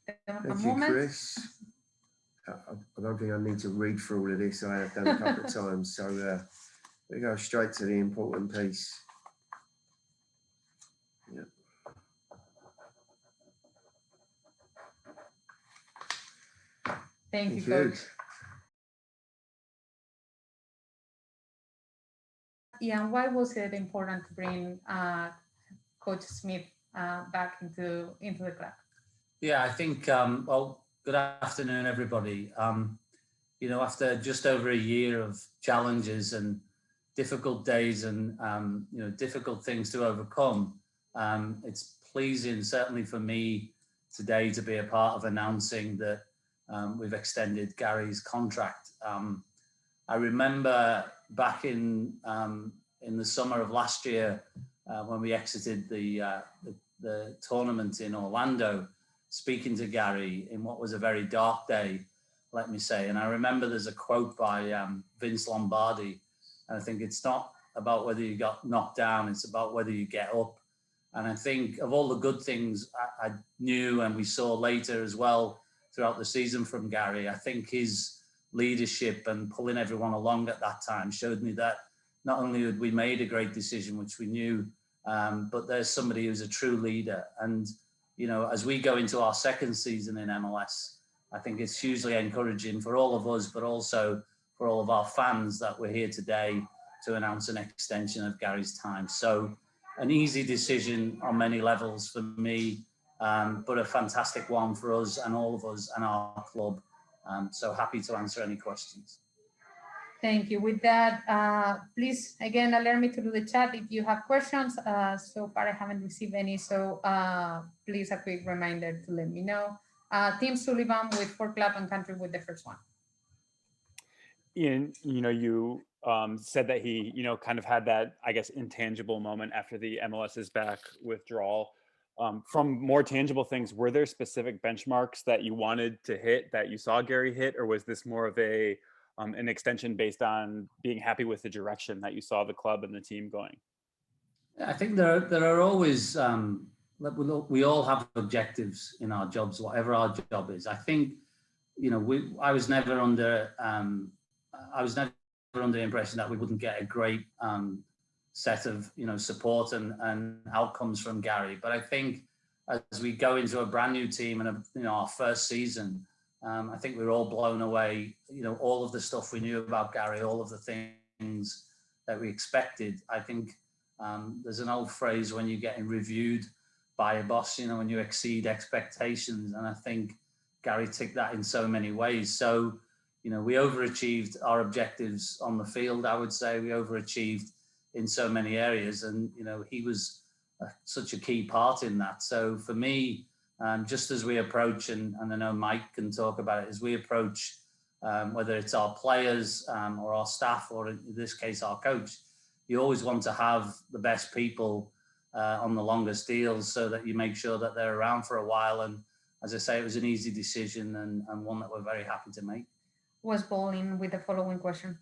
Thank you, Chris. I don't think I need to read through all of this. I have done a couple of times. So we go straight to the important piece. Yeah. Thank you, Coach. Ian, why was it important to bring Coach Smith back into the club? Yeah, I think, well, good afternoon, everybody. After just over a year of challenges and difficult days and, difficult things to overcome, it's pleasing, certainly for me today, to be a part of announcing that we've extended Gary's contract. I remember back in the summer of last year when we exited the tournament in Orlando, speaking to Gary in what was a very dark day, let me say. And I remember there's a quote by Vince Lombardi, and I think it's not about whether you got knocked down, it's about whether you get up. And I think of all the good things I knew and we saw later as well throughout the season from Gary, I think his leadership and pulling everyone along at that time showed me that not only had we made a great decision, which we knew, but there's somebody who's a true leader. And, as we go into our second season in MLS, I think it's hugely encouraging for all of us, but also for all of our fans that we're here today to announce an extension of Gary's time. So an easy decision on many levels for me, but a fantastic one for us and all of us and our club. So happy to answer any questions. Thank you. With that, please, again, allow me to do the chat if you have questions. So far, I haven't received any. So please, a quick reminder to let me know. Tim Sullivan with For Club and Country with the first one. Ian, you said that he, kind of had that, I guess, intangible moment after the MLS is back withdrawal. From more tangible things, were there specific benchmarks that you wanted to hit that you saw Gary hit, or was this more of an extension based on being happy with the direction that you saw the club and the team going? I think there are always, we all have objectives in our jobs, whatever our job is. I think, I was never under the impression that we wouldn't get a great set of, support and outcomes from Gary. But I think as we go into a brand new team and, our first season, I think we're all blown away, all of the stuff we knew about Gary, all of the things that we expected. I think there's an old phrase when you're getting reviewed by a boss, when you exceed expectations. And I think Gary ticked that in so many ways. So, we overachieved our objectives on the field. I would say we overachieved in so many areas. And, he was such a key part in that. So for me, just as we approach, and I know Mike can talk about it, as we approach, whether it's our players or our staff, or in this case, our coach, you always want to have the best people on the longest deals so that you make sure that they're around for a while. And as I say, it was an easy decision and one that we're very happy to make. Was Pauline with the following question.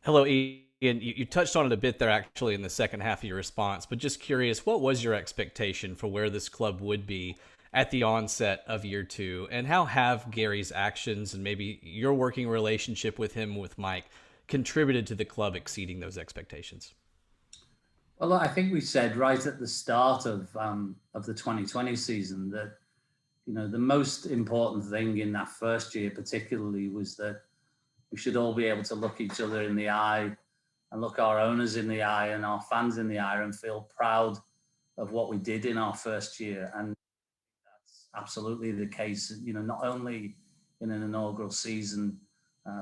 Hello, Ian. You touched on it a bit there actually in the second half of your response, but just curious, what was your expectation for where this club would be at the onset of year two? And how have Gary's actions and maybe your working relationship with him, with Mike, contributed to the club exceeding those expectations? Well, I think we said right at the start of the 2020 season that, the most important thing in that first year particularly was that we should all be able to look each other in the eye and look our owners in the eye and our fans in the eye and feel proud of what we did in our first year. And that's absolutely the case, not only in an inaugural season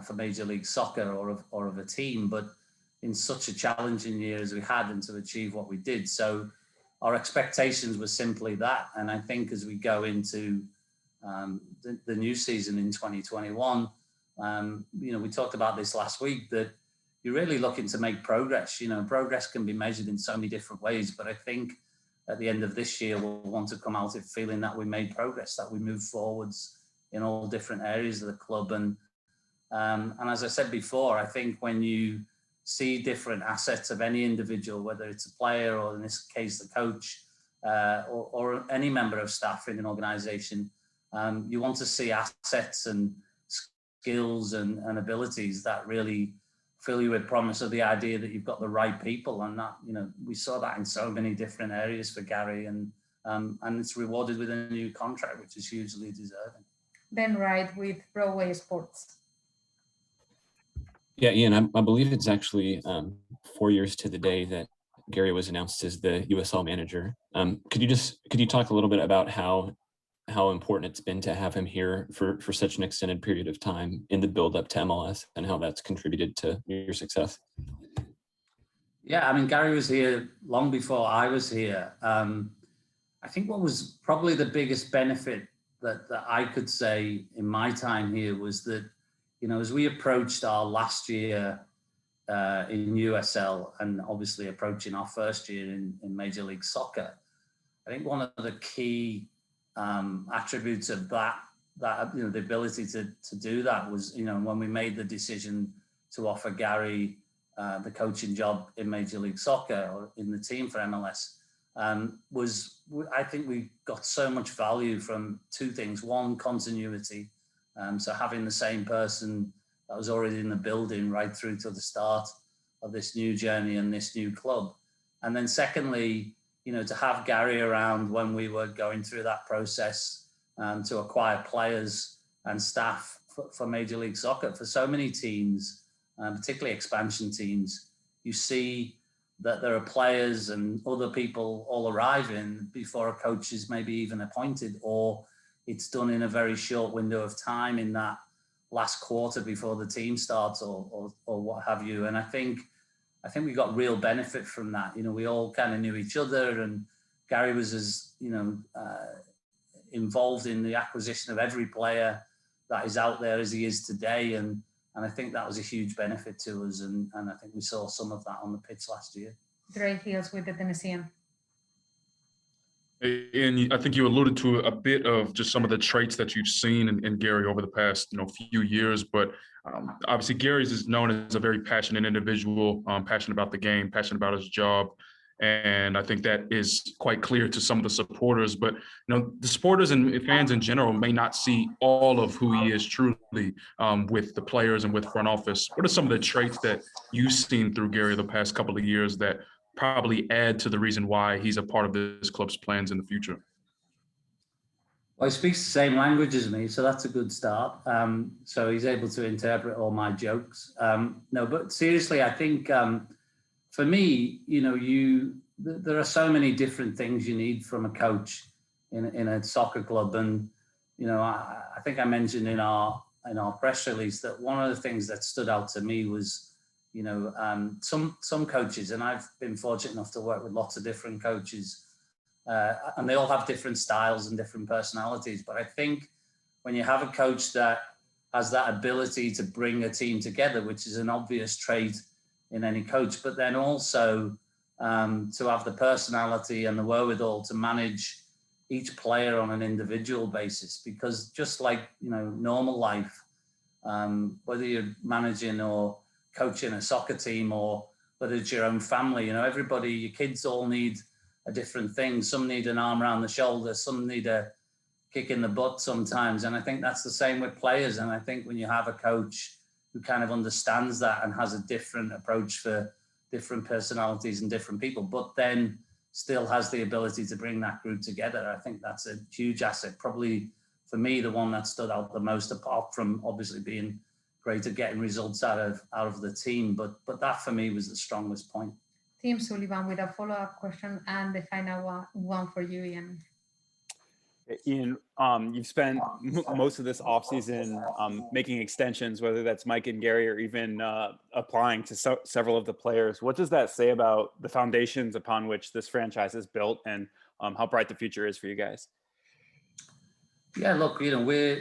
for Major League Soccer or of a team, but in such a challenging year as we had, and to achieve what we did. So our expectations were simply that. And I think as we go into the new season in 2021, we talked about this last week, that you're really looking to make progress. Progress can be measured in so many different ways, but I think at the end of this year, we'll want to come out of feeling that we made progress, that we moved forwards in all different areas of the club. And as I said before, I think when you see different assets of any individual, whether it's a player or in this case, the coach, or any member of staff in an organization. You want to see assets and skills and abilities that really fill you with promise of the idea that you've got the right people, and that, you know, we saw that in so many different areas for Gary, and it's rewarded with a new contract, which is hugely deserving. Ben Wright with Broadway Sports. Yeah, Ian, I believe it's actually 4 years to the day that Gary was announced as the USL manager. Could you talk a little bit about how important it's been to have him here for such an extended period of time in the build up to MLS, and how that's contributed to your success? Yeah, I mean, Gary was here long before I was here. I think what was probably the biggest benefit that I could say in my time here was that, you know, as we approached our last year in USL, and obviously approaching our first year in Major League Soccer, I think one of the key attributes of that, you know, the ability to do that was, you know, when we made the decision to offer Gary the coaching job in Major League Soccer or in the team for MLS, I think we got so much value from two things. One, continuity. So having the same person that was already in the building right through to the start of this new journey and this new club. And then secondly, you know, to have Gary around when we were going through that process to acquire players and staff for Major League Soccer. For so many teams, particularly expansion teams, you see that there are players and other people all arriving before a coach is maybe even appointed, or it's done in a very short window of time in that last quarter before the team starts, or what have you. And I think we got real benefit from that. You know, we all kind of knew each other, and Gary was as, you know, involved in the acquisition of every player that is out there as he is today. And I think that was a huge benefit to us. And I think we saw some of that on the pitch last year. Dre Hills with the Tennessean. And I think you alluded to a bit of just some of the traits that you've seen in Gary over the past, you know, few years. But obviously, Gary's is known as a very passionate individual, passionate about the game, passionate about his job. And I think that is quite clear to some of the supporters. But, you know, the supporters and fans in general may not see all of who he is truly with the players and with front office. What are some of the traits that you've seen through Gary the past couple of years that probably add to the reason why he's a part of this club's plans in the future? Well, he speaks the same language as me, so that's a good start. So he's able to interpret all my jokes. No, but seriously, I think for me, you know, there are so many different things you need from a coach in a soccer club. And, you know, I think I mentioned in our press release that one of the things that stood out to me was, you know, some coaches, and I've been fortunate enough to work with lots of different coaches, and they all have different styles and different personalities. But I think when you have a coach that has that ability to bring a team together, which is an obvious trait in any coach, but then also to have the personality and the wherewithal to manage each player on an individual basis, because just like, you know, normal life, whether you're managing or coaching a soccer team or whether it's your own family, you know, everybody, your kids all need a different thing. Some need an arm around the shoulder, some need a kick in the butt sometimes. And I think that's the same with players. And I think when you have a coach who kind of understands that and has a different approach for different personalities and different people, but then still has the ability to bring that group together, I think that's a huge asset. Probably for me, the one that stood out the most, apart from obviously being great at getting results out of the team, but that for me was the strongest point. Tim Sullivan with a follow-up question and the final one for you, Ian. Ian, you've spent most of this offseason making extensions, whether that's Mike and Gary or even applying to several of the players. What does that say about the foundations upon which this franchise is built, and how bright the future is for you guys? Yeah, look, you know,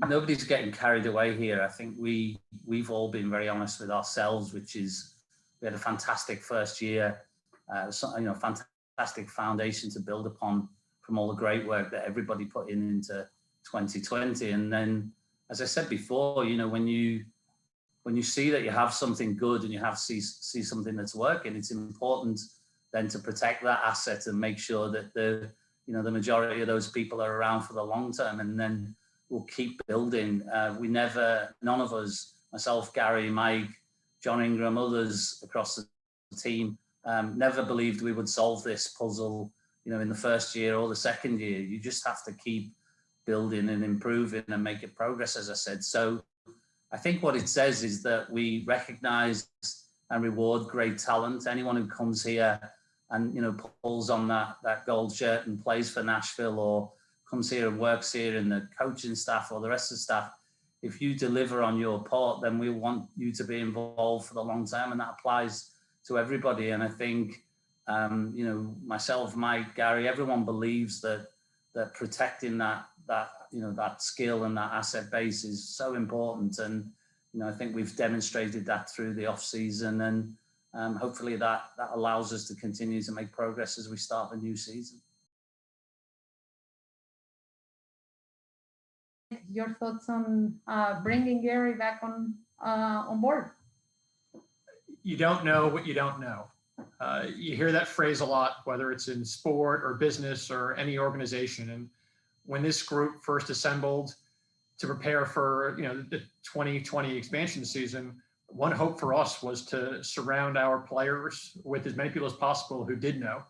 nobody's getting carried away here. I think we've all been very honest with ourselves, which is we had a fantastic first year, you know, fantastic foundation to build upon from all the great work that everybody put into 2020. And then, as I said before, you know, when you see that you have something good and you see something that's working, it's important then to protect that asset and make sure that the majority of those people are around for the long term, and then we'll keep building. None of us, myself, Gary, Mike, John Ingram, others across the team, never believed we would solve this puzzle, in the first year or the second year. You just have to keep building and improving and making progress, as I said. So I think what it says is that we recognize and reward great talent. Anyone who comes here and pulls on that gold shirt and plays for Nashville, or comes here and works here in the coaching staff or the rest of the staff, if you deliver on your part, then we want you to be involved for the long term, and that applies to everybody. And I think myself, Mike, Gary, everyone believes that protecting that skill and that asset base is so important. And I think we've demonstrated that through the off season, and hopefully that allows us to continue to make progress as we start the new season. Your thoughts on bringing Gary back on board? You don't know what you don't know. You hear that phrase a lot, whether it's in sport or business or any organization. And when this group first assembled to prepare for the 2020 expansion season, one hope for us was to surround our players with as many people as possible who did know.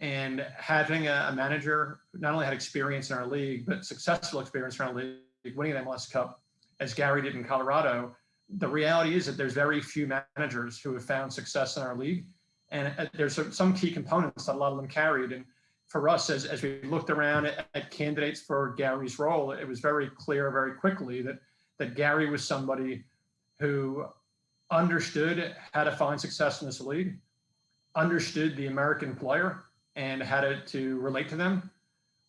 And having a manager who not only had experience in our league, but successful experience in our league, winning an MLS Cup, as Gary did in Colorado, the reality is that there's very few managers who have found success in our league. And there's some key components that a lot of them carried. And for us, as we looked around at candidates for Gary's role, it was very clear very quickly that Gary was somebody who understood how to find success in this league, understood the American player and how to relate to them,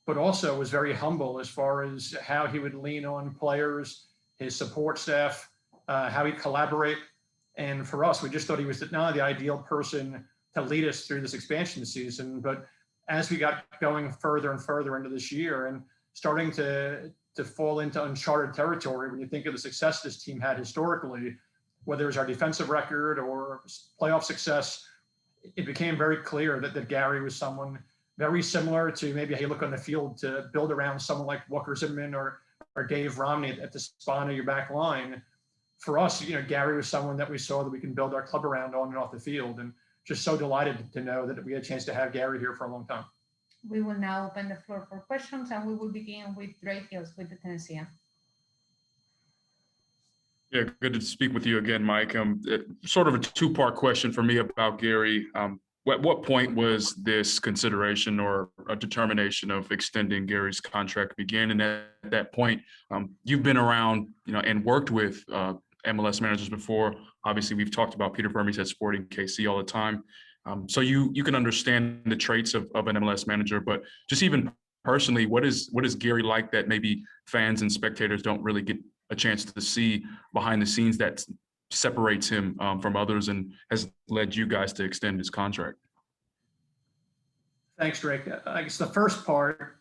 but also was very humble as far as how he would lean on players, his support staff, how he'd collaborate. And for us, we just thought he was not only the ideal person to lead us through this expansion season, but as we got going further and further into this year and starting to fall into uncharted territory, when you think of the success this team had historically, whether it was our defensive record or playoff success, it became very clear that Gary was someone very similar to maybe how you look on the field to build around someone like Walker Zimmerman or Dave Romney at the spine of your back line. For us, Gary was someone that we saw that we can build our club around on and off the field, and just so delighted to know that we had a chance to have Gary here for a long time. We will now open the floor for questions, and we will begin with Drake Hills with the Tennessean. Yeah, good to speak with you again, Mike. Sort of a two-part question for me about Gary. At what point was this consideration or a determination of extending Gary's contract begin? And at that point, you've been around, and worked with MLS managers before. Obviously, we've talked about Peter Vermes at Sporting KC all the time. So you can understand the traits of an MLS manager, but just even personally, what is Gary like that maybe fans and spectators don't really get a chance to see behind the scenes that separates him from others and has led you guys to extend his contract? Thanks, Drake. I guess the first part,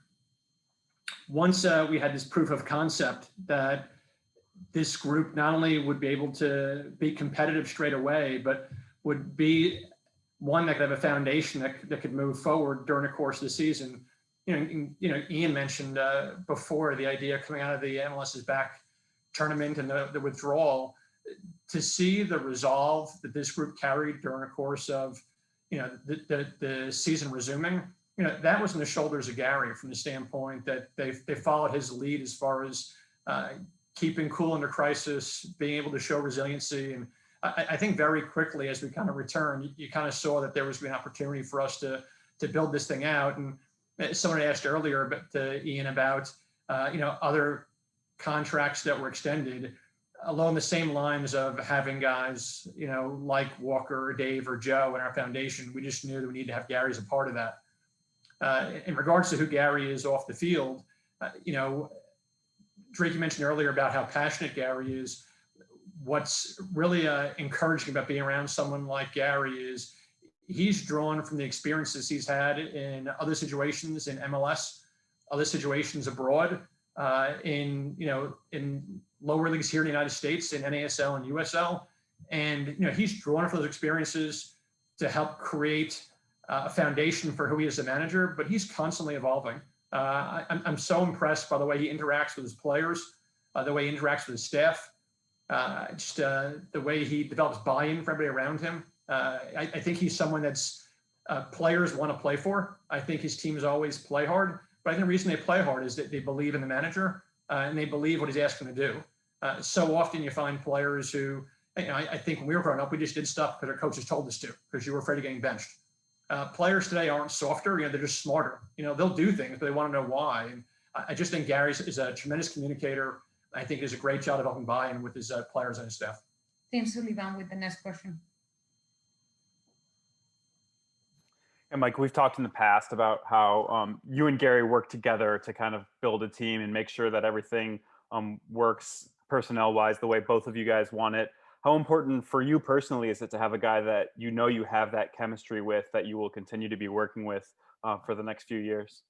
once we had this proof of concept that this group not only would be able to be competitive straight away, but would be one that could have a foundation that could move forward during the course of the season. Ian mentioned before the idea coming out of the MLS's back tournament and the withdrawal, to see the resolve that this group carried during the course of the season resuming, that was in the shoulders of Gary, from the standpoint that they followed his lead as far as keeping cool under crisis, being able to show resiliency. And I think very quickly as we kind of returned, you kind of saw that there was an opportunity for us to build this thing out. And someone asked earlier to Ian about other contracts that were extended along the same lines of having guys, like Walker or Dave or Joe in our foundation. We just knew that we needed to have Gary as a part of that. In regards to who Gary is off the field, Drake, you mentioned earlier about how passionate Gary is. What's really encouraging about being around someone like Gary is he's drawn from the experiences he's had in other situations in MLS, other situations abroad, in lower leagues here in the United States, in NASL and USL. And, he's drawn from those experiences to help create a foundation for who he is as a manager, but he's constantly evolving. I'm so impressed by the way he interacts with his players, the way he interacts with his staff, the way he develops buy-in for everybody around him. I think he's someone that's players want to play for. I think his teams always play hard, but I think the reason they play hard is that they believe in the manager and they believe what he's asking to do. So often you find players who, I think when we were growing up, we just did stuff because our coaches told us to, because you were afraid of getting benched. Players today aren't softer, they're just smarter. They'll do things, but they want to know why. And I just think Gary is a tremendous communicator. I think he does a great job of helping buy-in with his players and his staff. Tim Sullivan with the next question. And Mike, we've talked in the past about how you and Gary work together to kind of build a team and make sure that everything works personnel-wise the way both of you guys want it. How important for you personally is it to have a guy that you have that chemistry with, that you will continue to be working with for the next few years?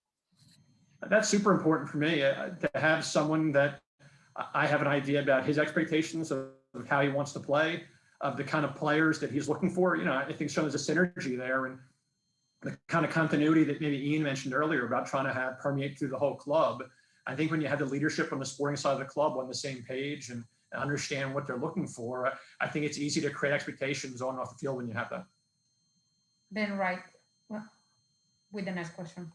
That's super important for me, to have someone that I have an idea about his expectations of how he wants to play, of the kind of players that he's looking for. I think there's a synergy there, and the kind of continuity that maybe Ian mentioned earlier about trying to have permeate through the whole club. I think when you have the leadership on the sporting side of the club on the same page and understand what they're looking for, I think it's easy to create expectations on and off the field when you have that. Ben Wright with the next question.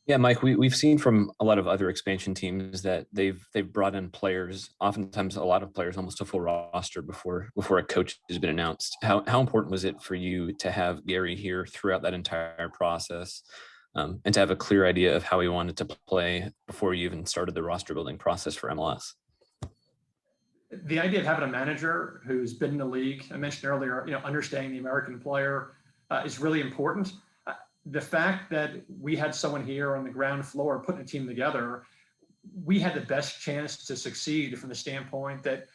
Yeah, Mike, we've seen from a lot of other expansion teams that they've brought in players, oftentimes a lot of players, almost a full roster before a coach has been announced. How important was it for you to have Gary here throughout that entire process, and to have a clear idea of how he wanted to play before you even started the roster building process for MLS? The idea of having a manager who's been in the league, I mentioned earlier, understanding the American player is really important. The fact that we had someone here on the ground floor putting a team together, we had the best chance to succeed from the standpoint that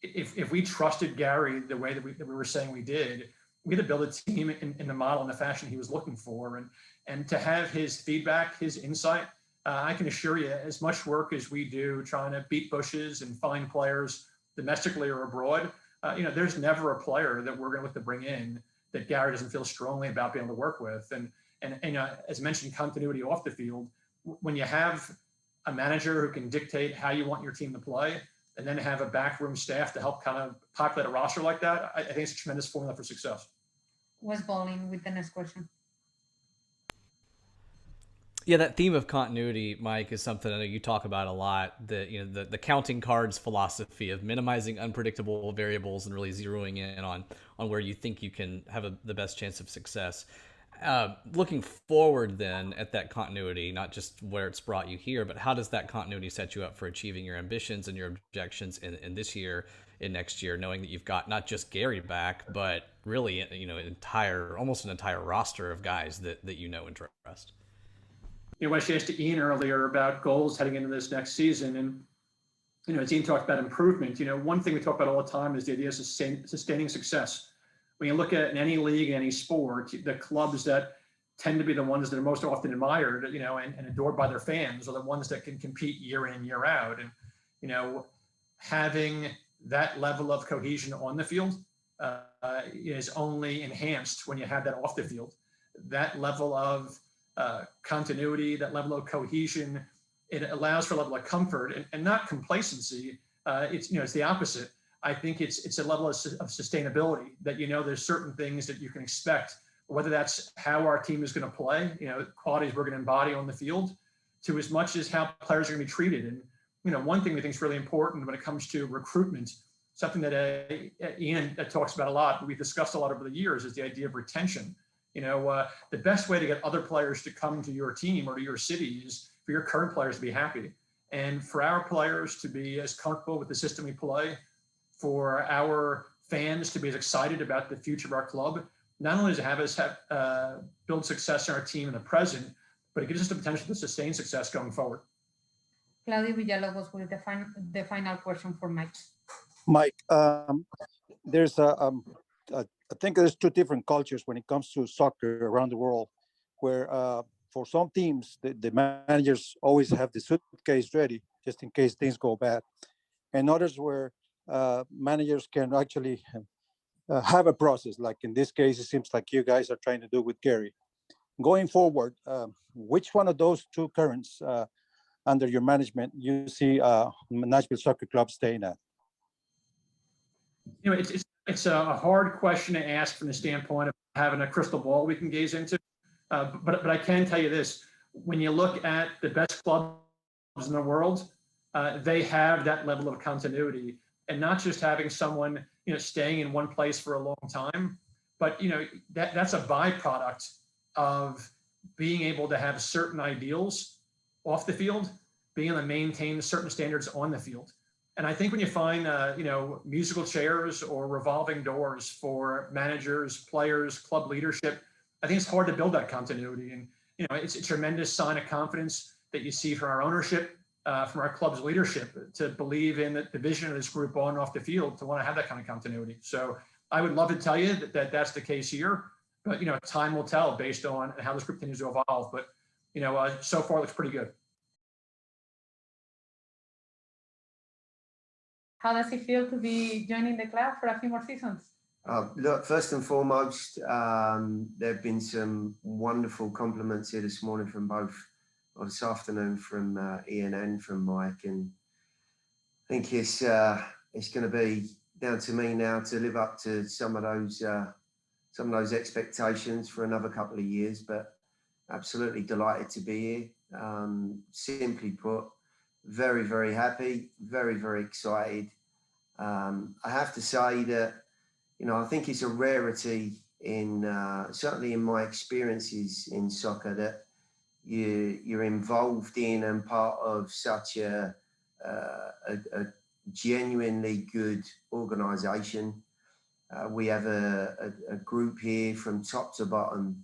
if we trusted Gary the way that we were saying we did, we had to build a team in the model and the fashion he was looking for. And to have his feedback, his insight, I can assure you, as much work as we do trying to beat bushes and find players domestically or abroad, there's never a player that we're going to look to bring in that Gary doesn't feel strongly about being able to work with. And as mentioned, continuity off the field, when you have a manager who can dictate how you want your team to play, and then have a backroom staff to help kind of populate a roster like that, I think it's a tremendous formula for success. Wes Bowling with the next question. Yeah, that theme of continuity, Mike, is something I know you talk about a lot. The counting cards philosophy of minimizing unpredictable variables and really zeroing in on where you think you can have the best chance of success. Looking forward then at that continuity, not just where it's brought you here, but how does that continuity set you up for achieving your ambitions and your objections in this year, in next year, knowing that you've got not just Gary back, but really, almost an entire roster of guys that and trust. When I asked to Ian earlier about goals heading into this next season, and as Ian talked about improvement, one thing we talk about all the time is the idea of sustaining success. When you look at in any league, any sport, the clubs that tend to be the ones that are most often admired, and adored by their fans are the ones that can compete year in, year out. And, having that level of cohesion on the field is only enhanced when you have that off the field. That level of continuity, that level of cohesion, it allows for a level of comfort and not complacency. It's the opposite. I think it's a level of sustainability that, there's certain things that you can expect, whether that's how our team is going to play, qualities we're going to embody on the field, to as much as how players are going to be treated. And, one thing we think is really important when it comes to recruitment, something that Ian talks about a lot, we've discussed a lot over the years, is the idea of retention. The best way to get other players to come to your team or to your city is for your current players to be happy. And for our players to be as comfortable with the system we play, for our fans to be as excited about the future of our club, not only does it have us build success in our team in the present, but it gives us the potential to sustain success going forward. Claudio Villalobos with the final question for Mike. Mike, there's I think there's two different cultures when it comes to soccer around the world, where for some teams, the managers always have the suitcase ready just in case things go bad. And others where managers can actually have a process. Like in this case, it seems like you guys are trying to do with Gary. Going forward, which one of those two currents under your management you see Nashville Soccer Club staying at? You know, it's a hard question to ask from the standpoint of having a crystal ball we can gaze into. But I can tell you this: when you look at the best clubs in the world, they have that level of continuity, and not just having someone staying in one place for a long time, but that's a byproduct of being able to have certain ideals off the field, being able to maintain certain standards on the field. And I think when you find, musical chairs or revolving doors for managers, players, club leadership, I think it's hard to build that continuity. And, it's a tremendous sign of confidence that you see from our ownership, from our club's leadership, to believe in the vision of this group on and off the field, to want to have that kind of continuity. So I would love to tell you that that's the case here, but, time will tell based on how this group continues to evolve. But, so far it looks pretty good. How does it feel to be joining the club for a few more seasons? Look, first and foremost, there have been some wonderful compliments here this morning from both, or this afternoon from Ian and from Mike, and I think it's going to be down to me now to live up to some of those expectations for another couple of years. But absolutely delighted to be here. Simply put, very, very happy, very, very excited. I have to say that, I think it's a rarity in, certainly in my experiences in soccer, that you're involved in and part of such a genuinely good organisation. We have a group here from top to bottom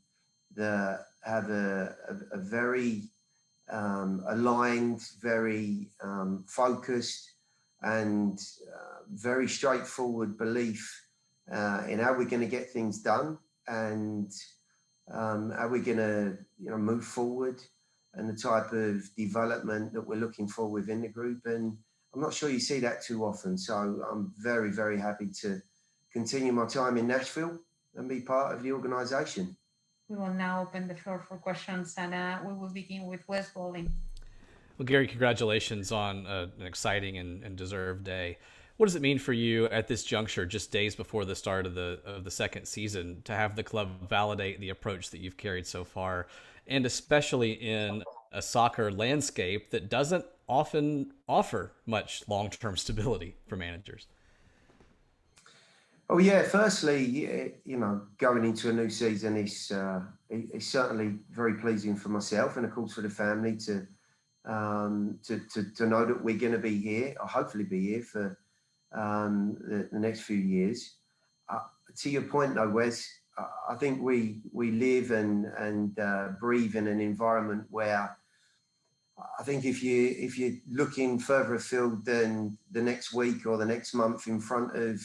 that have a very aligned, very focused and very straightforward belief in how we're going to get things done, and how we're going to move forward, and the type of development that we're looking for within the group. And I'm not sure you see that too often. So I'm very, very happy to continue my time in Nashville and be part of the organisation. We will now open the floor for questions, and we will begin with Wes Bowling. Well, Gary, congratulations on an exciting and deserved day. What does it mean for you at this juncture, just days before the start of the second season, to have the club validate the approach that you've carried so far, and especially in a soccer landscape that doesn't often offer much long-term stability for managers? Oh yeah, firstly, going into a new season is certainly very pleasing for myself, and of course for the family to know that we're going to be here, or hopefully be here for the next few years. To your point though, Wes, I think we live and breathe in an environment where I think if you're looking further afield than the next week or the next month in front of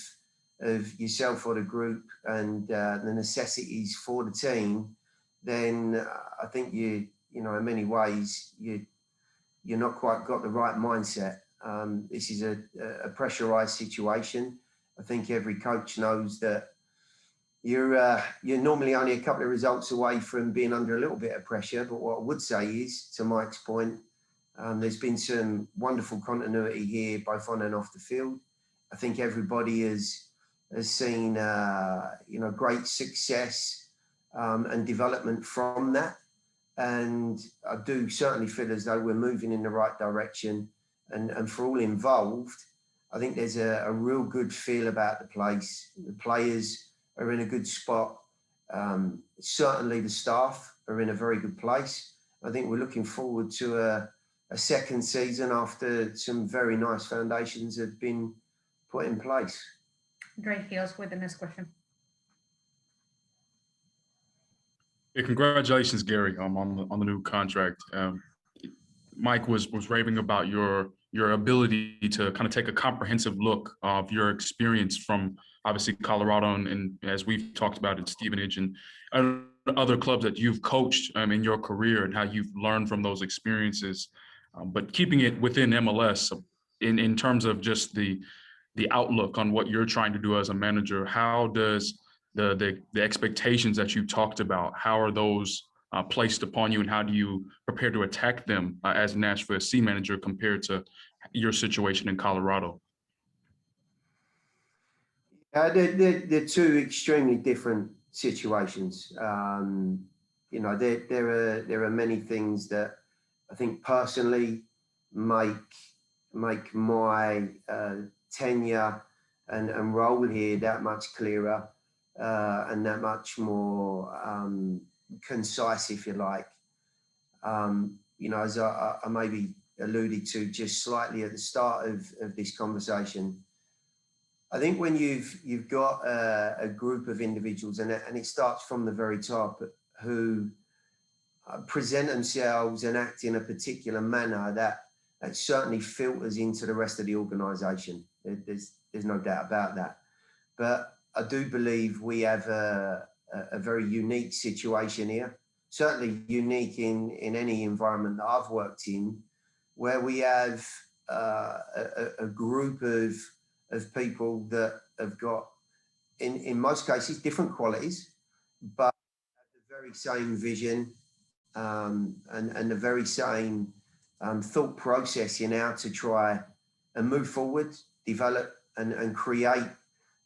yourself or the group and the necessities for the team, then I think in many ways you're not quite got the right mindset. This is a pressurized situation. I think every coach knows that you're normally only a couple of results away from being under a little bit of pressure. But what I would say is, to Mike's point, there's been some wonderful continuity here, both on and off the field. I think everybody has seen great success and development from that. And I do certainly feel as though we're moving in the right direction. And for all involved, I think there's a real good feel about the place. The players are in a good spot. Certainly the staff are in a very good place. I think we're looking forward to a second season after some very nice foundations have been put in place. Dre Hills with the next question. Yeah, congratulations, Gary, on the new contract. Mike was raving about your ability to kind of take a comprehensive look of your experience from obviously Colorado and as we've talked about in Stevenage and other clubs that you've coached in your career, and how you've learned from those experiences, but keeping it within MLS in terms of just the the outlook on what you're trying to do as a manager. How does the expectations that you talked about, how are those placed upon you, and how do you prepare to attack them as Nashville SC manager compared to your situation in Colorado? They're two extremely different situations. You know, there are many things that I think personally make my tenure and role here that much clearer and that much more concise, if you like. You know, as I maybe alluded to just slightly at the start of this conversation, I think when you've got a group of individuals, and it starts from the very top, who present themselves and act in a particular manner that certainly filters into the rest of the organisation. There's no doubt about that. But I do believe we have a very unique situation here, certainly unique in any environment that I've worked in, where we have a group of people that have got, in most cases, different qualities, but the very same vision and the very same thought process in how to try and move forward, develop and create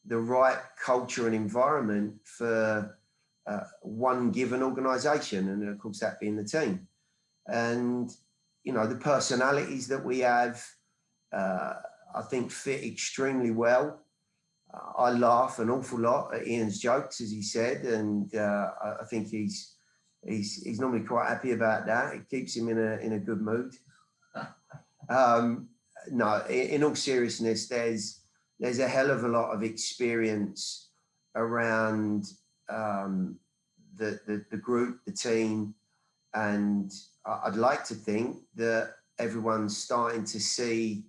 the right culture and environment for one given organisation, and of course that being the team. And you know, the personalities that we have, I think, fit extremely well. I laugh an awful lot at Ian's jokes, as he said, and I think he's normally quite happy about that. It keeps him in a good mood. No, in all seriousness, there's a hell of a lot of experience around the group, the team, and I'd like to think that everyone's starting to see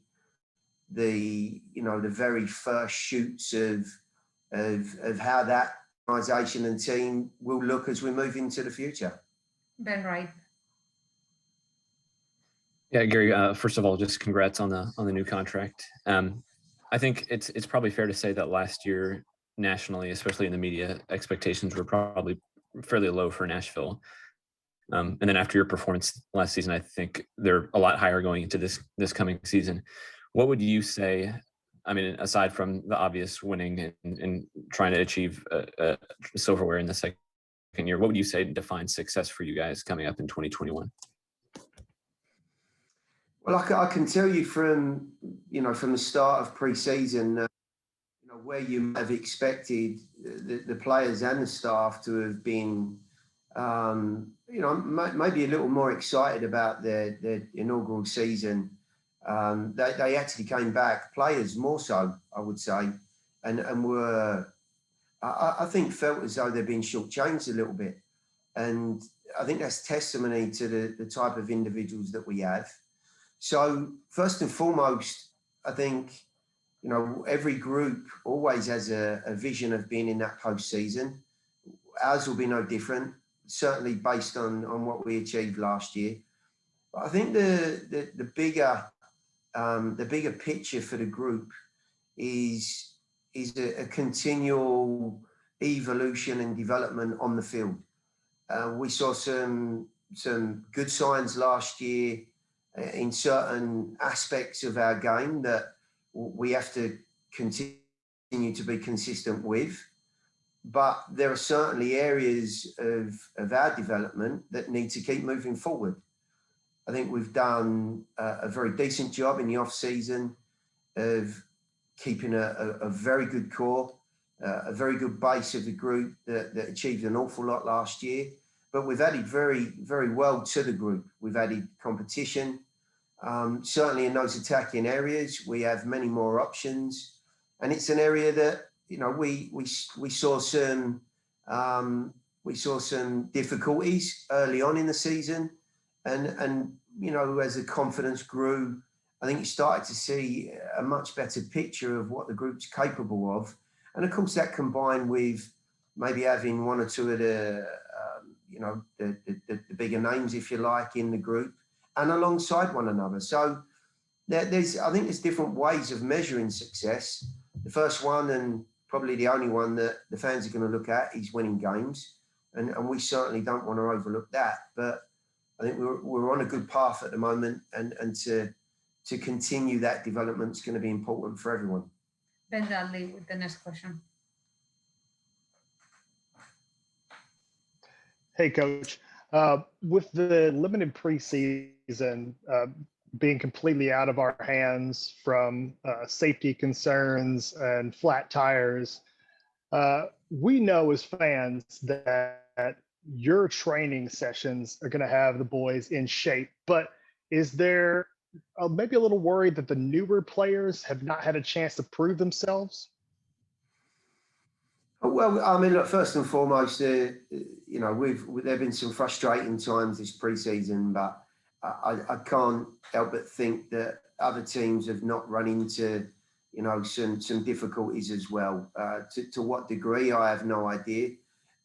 the very first shoots of how that organisation and team will look as we move into the future. Ben Wright. Yeah, Gary, first of all, just congrats on the new contract. I think it's probably fair to say that last year nationally, especially in the media, expectations were probably fairly low for Nashville. And then after your performance last season, I think they're a lot higher going into this coming season. What would you say, I mean, aside from the obvious winning and trying to achieve silverware in the second year, what would you say defines success for you guys coming up in 2021? Well, I can tell you from the start of preseason, where you have expected the players and the staff to have been, maybe a little more excited about their inaugural season. They actually came back, players more so, I would say, and were, I think, felt as though they've been shortchanged a little bit. And I think that's testimony to the type of individuals that we have. So first and foremost, I think, every group always has a vision of being in that postseason. Ours will be no different, certainly based on what we achieved last year. But I think the bigger picture for the group is a continual evolution and development on the field. We saw some good signs last year in certain aspects of our game that we have to continue to be consistent with. But there are certainly areas of our development that need to keep moving forward. I think we've done a very decent job in the off-season of keeping a very good core, a very good base of the group that achieved an awful lot last year. But we've added very, very well to the group. We've added competition. Certainly in those attacking areas, we have many more options. And it's an area that, we saw some difficulties early on in the season. And as the confidence grew, I think you started to see a much better picture of what the group's capable of. And of course, that combined with maybe having one or two of the bigger names, if you like, in the group and alongside one another. So I think there's different ways of measuring success. The first one, and probably the only one that the fans are going to look at, is winning games, and we certainly don't want to overlook that. But I think we're on a good path at the moment, and to continue that development is going to be important for everyone. Ben Dudley with the next question. Hey, Coach. With the limited preseason being completely out of our hands from safety concerns and flat tires, we know as fans that your training sessions are going to have the boys in shape. But is there maybe a little worried that the newer players have not had a chance to prove themselves? Well, I mean, look, first and foremost, you know, there've been some frustrating times this preseason, but I can't help but think that other teams have not run into, you know, some difficulties as well. To what degree, I have no idea.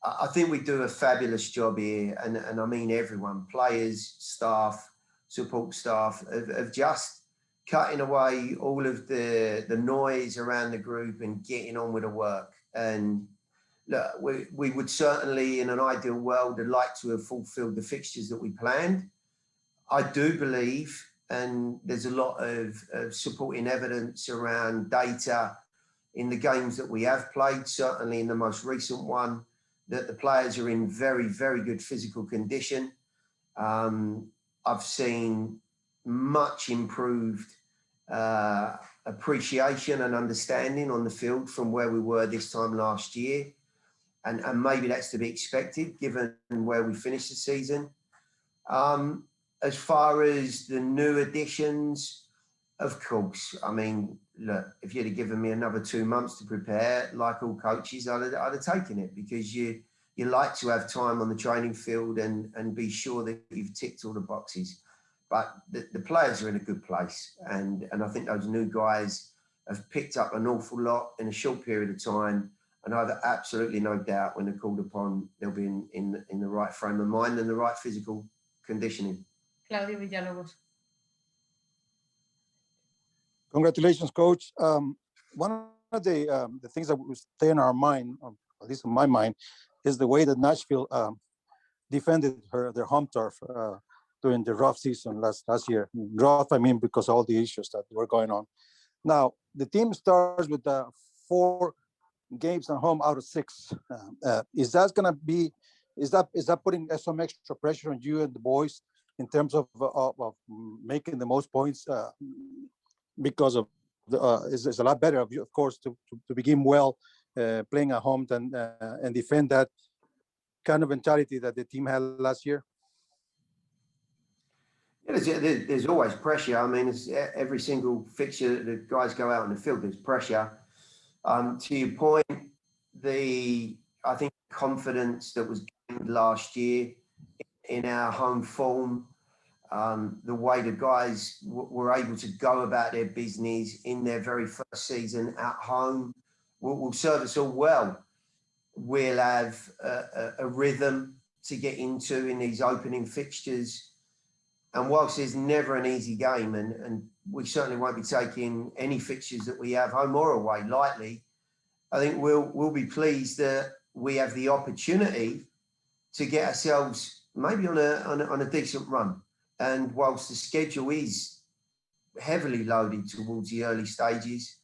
I think we do a fabulous job here, and I mean everyone, players, staff, support staff, of just cutting away all of the noise around the group and getting on with the work. And look, we would certainly, in an ideal world, have liked to have fulfilled the fixtures that we planned. I do believe, and there's a lot of supporting evidence around data in the games that we have played, certainly in the most recent one, that the players are in very, very good physical condition. I've seen much improved appreciation and understanding on the field from where we were this time last year. And maybe that's to be expected given where we finished the season. As far as the new additions, of course, I mean, look, if you'd have given me another 2 months to prepare, like all coaches, I'd have taken it, because you like to have time on the training field and be sure that you've ticked all the boxes. But the players are in a good place. And I think those new guys have picked up an awful lot in a short period of time. And I have absolutely no doubt when they're called upon, they'll be in the right frame of mind and the right physical conditioning. Claudio Villalobos. Congratulations, Coach. One of the things that will stay in our mind, at least in my mind, is the way that Nashville defended their home turf during the rough season last year. Rough, I mean, because of all the issues that were going on. Now, the team starts with 4 games at home out of 6. Is that putting some extra pressure on you and the boys in terms of making the most points? Because of it's a lot better, of course, to begin well playing at home and defend that kind of mentality that the team had last year. Yeah, there's always pressure. I mean, it's every single fixture that the guys go out on the field, there's pressure. To your point, I think confidence that was gained last year in our home form, the way the guys were able to go about their business in their very first season at home will serve us all well. We'll have a rhythm to get into in these opening fixtures. And whilst there's never an easy game, and we certainly won't be taking any fixtures that we have home or away lightly, I think we'll be pleased that we have the opportunity to get ourselves maybe on a decent run. And whilst the schedule is heavily loaded towards the early stages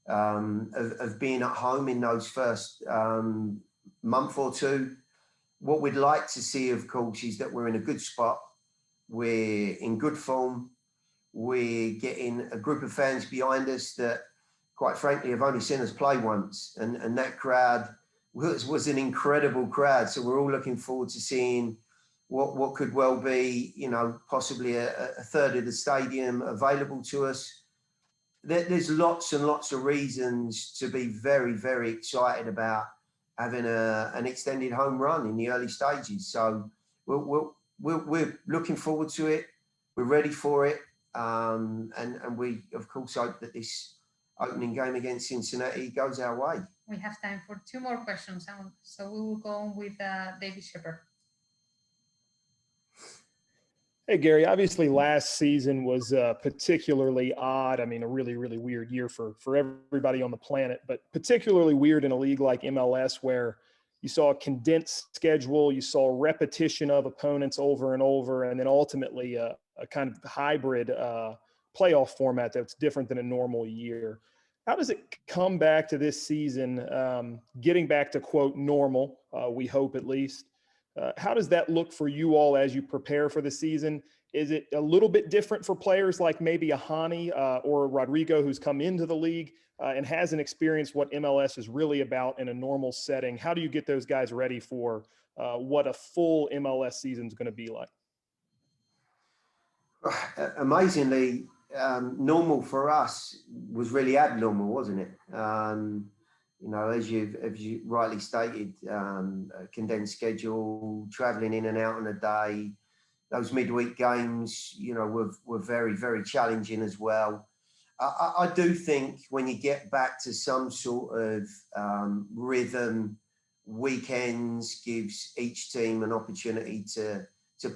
of being at home in those first month or two, what we'd like to see, of course, is that we're in a good spot. We're in good form. We're getting a group of fans behind us that, quite frankly, have only seen us play once. And that crowd was an incredible crowd. So we're all looking forward to seeing what could well be, you know, possibly a third of the stadium available to us. There's lots and lots of reasons to be very, very excited about having an extended home run in the early stages. So we're looking forward to it. We're ready for it. And we, of course, hope that this opening game against Cincinnati goes our way. We have time for 2 more questions. So we will go on with David Shepard. Hey, Gary, obviously last season was particularly odd. I mean, a really, really weird year for everybody on the planet, but particularly weird in a league like MLS where you saw a condensed schedule, you saw repetition of opponents over and over, and then ultimately a kind of hybrid playoff format that's different than a normal year. How does it come back to this season, getting back to, quote, normal, we hope at least? How does that look for you all as you prepare for the season? Is it a little bit different for players like maybe a Hani or a Rodrigo who's come into the league and hasn't experienced what MLS is really about in a normal setting? How do you get those guys ready for what a full MLS season is going to be like? Amazingly, normal for us was really abnormal, wasn't it? You know, as you rightly stated, a condensed schedule, traveling in and out on a day. Those midweek games, you know, were very, very challenging as well. I do think when you get back to some sort of rhythm, weekends gives each team an opportunity to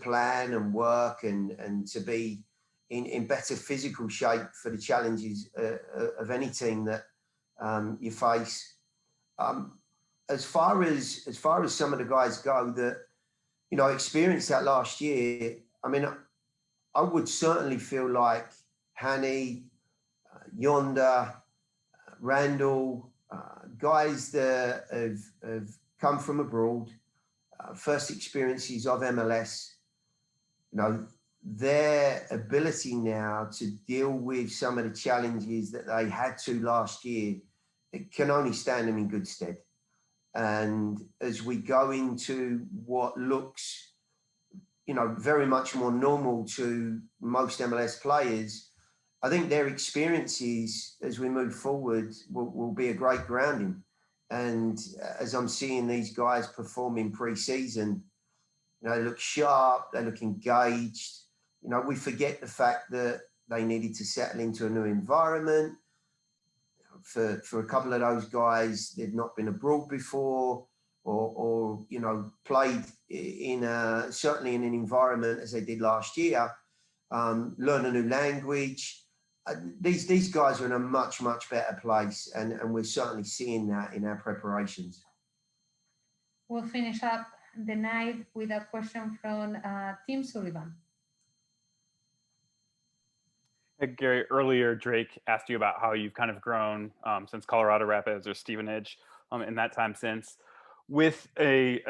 plan and work and to be in better physical shape for the challenges of any team that you face. As far as some of the guys go that, you know, experienced that last year, I mean, I would certainly feel like Hani, Yonda, Randall, guys that have come from abroad, first experiences of MLS, you know, their ability now to deal with some of the challenges that they had to last year, it can only stand them in good stead. And as we go into what looks, you know, very much more normal to most MLS players, I think their experiences as we move forward will be a great grounding. And as I'm seeing these guys perform in pre-season, you know, they look sharp, they look engaged. You know, we forget the fact that they needed to settle into a new environment. For a couple of those guys, they'd not been abroad before, or you know, played in certainly in an environment as they did last year. Learn a new language. These guys are in a much better place, and we're certainly seeing that in our preparations. We'll finish up the night with a question from Tim Sullivan. Hey, Gary, earlier Drake asked you about how you've kind of grown since Colorado Rapids or Stevenage in that time since. With a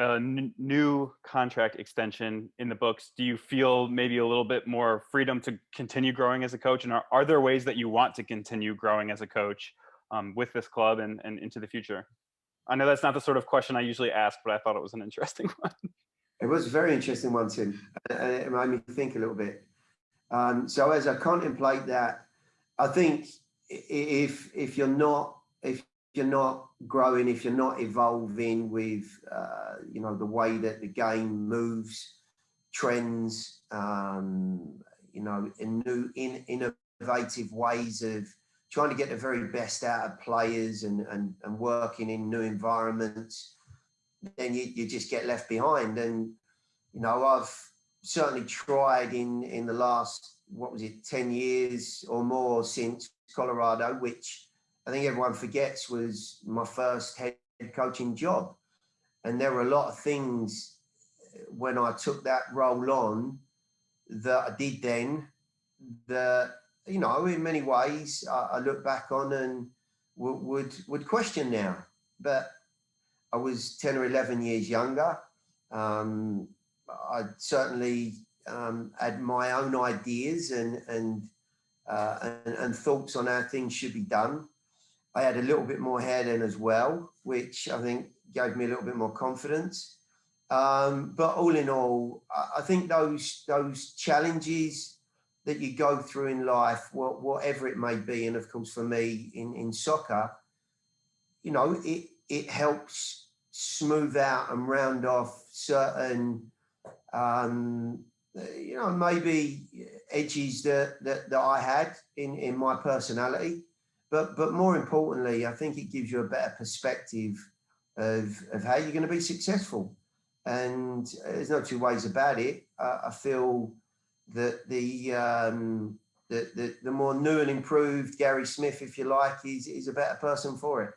new contract extension in the books, do you feel maybe a little bit more freedom to continue growing as a coach? And are there ways that you want to continue growing as a coach with this club and into the future? I know that's not the sort of question I usually ask, but I thought it was an interesting one. It was a very interesting one, Tim. It made me think a little bit. So as I contemplate that, I think if you're not growing, if you're not evolving with you know, the way that the game moves, trends, you know, in innovative ways of trying to get the very best out of players and working in new environments, then you just get left behind. And you know, I've certainly tried in the last, 10 years or more since Colorado, which I think everyone forgets was my first head coaching job. And there were a lot of things when I took that role on that I did then that, you know, in many ways I look back on and would question now. But I was 10 or 11 years younger. I certainly had my own ideas and thoughts on how things should be done. I had a little bit more hair then as well, which I think gave me a little bit more confidence. But all in all, I think those challenges that you go through in life, whatever it may be, and of course for me in soccer, you know, it helps smooth out and round off certain you know, maybe edges that I had in my personality, but more importantly, I think it gives you a better perspective of how you're going to be successful. And there's no two ways about it. I feel that the more new and improved Gary Smith, if you like, is a better person for it.